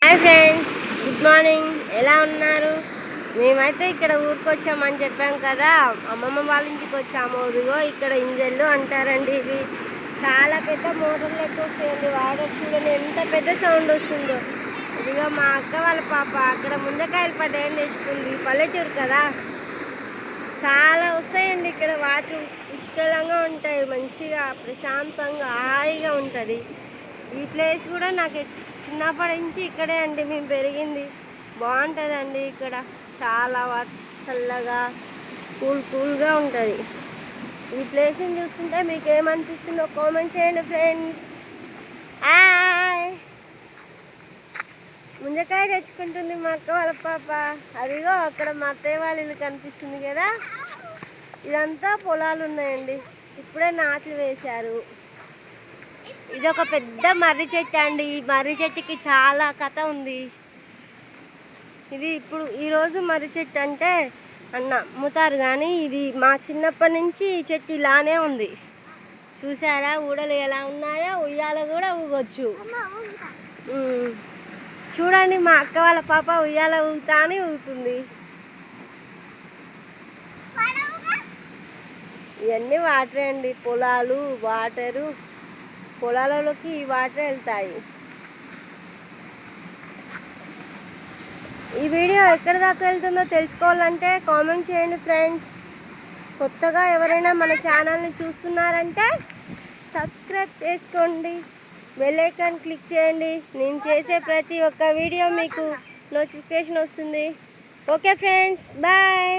Hi friends, good morning. ఎలా ఉన్నారు? మేమైతే ఇక్కడ ఊరికొచ్చామని చెప్పాం కదా, అమ్మమ్మ వాళ్ళ ఇంటికి వచ్చాము. ఇదిగో ఇక్కడ ఇంజన్లు అంటారండి. ఇవి చాలా పెద్ద మోటార్లు ఎక్కువ వస్తాయండి. వాటర్ చూడండి ఎంత పెద్ద సౌండ్ వస్తుందో. ఇదిగో మా అక్క వాళ్ళ పాప అక్కడ ముందకాయలు పడ్డాయని తెచ్చుకుంది. పల్లెటూరు కదా, చాలా వస్తాయండి ఇక్కడ. వాటర్ పుష్కలంగా ఉంటాయి, మంచిగా ప్రశాంతంగా హాయిగా ఉంటుంది. ఈ ప్లేస్ కూడా నాకు చిన్నప్పటి నుంచి ఇక్కడే అండి మేము పెరిగింది. బాగుంటుందండి ఇక్కడ, చాలా చల్లగా కూల్గా ఉంటుంది. ఈ ప్లేస్ని చూస్తుంటే మీకు ఏమనిపిస్తుందో కామెంట్ చేయండి ఫ్రెండ్స్. ముంజకాయ తెచ్చుకుంటుంది మా అక్క వాళ్ళ పాప. అదిగో అక్కడ మా అత్తయ్య వాళ్ళ ఇల్లు కనిపిస్తుంది కదా, ఇదంతా పొలాలు ఉన్నాయండి. ఇప్పుడే నాట్లు వేశారు. ఇది ఒక పెద్ద మర్రి చెట్టు అండి. ఈ మర్రి చెట్టుకి చాలా కథ ఉంది. ఇది ఇప్పుడు ఈరోజు మర్రి చెట్టు అంటే అమ్ముతారు, కానీ ఇది మా చిన్నప్పటి నుంచి ఈ చెట్టు ఇలానే ఉంది. చూసారా ఊడలు ఎలా ఉన్నాయో? ఉయ్యాల కూడా ఊగొచ్చు. చూడండి మా అక్క వాళ్ళ పాప ఉయ్యాల ఊగుతా అని ఊగుతుంది. ఇవన్నీ వాటరే అండి, పొలాలు వాటరు. పొలాలలోకి ఈ వాటర్ వెళ్తాయి. ఈ వీడియో ఎక్కడి దాకా వెళ్తుందో తెలుసుకోవాలంటే కామెంట్ చేయండి ఫ్రెండ్స్. కొత్తగా ఎవరైనా మన ఛానల్ని చూస్తున్నారంటే సబ్స్క్రైబ్ చేసుకోండి, బెల్ ఐకాన్ క్లిక్ చేయండి. నేను చేసే ప్రతి ఒక్క వీడియో మీకు నోటిఫికేషన్ వస్తుంది. Okay friends, bye.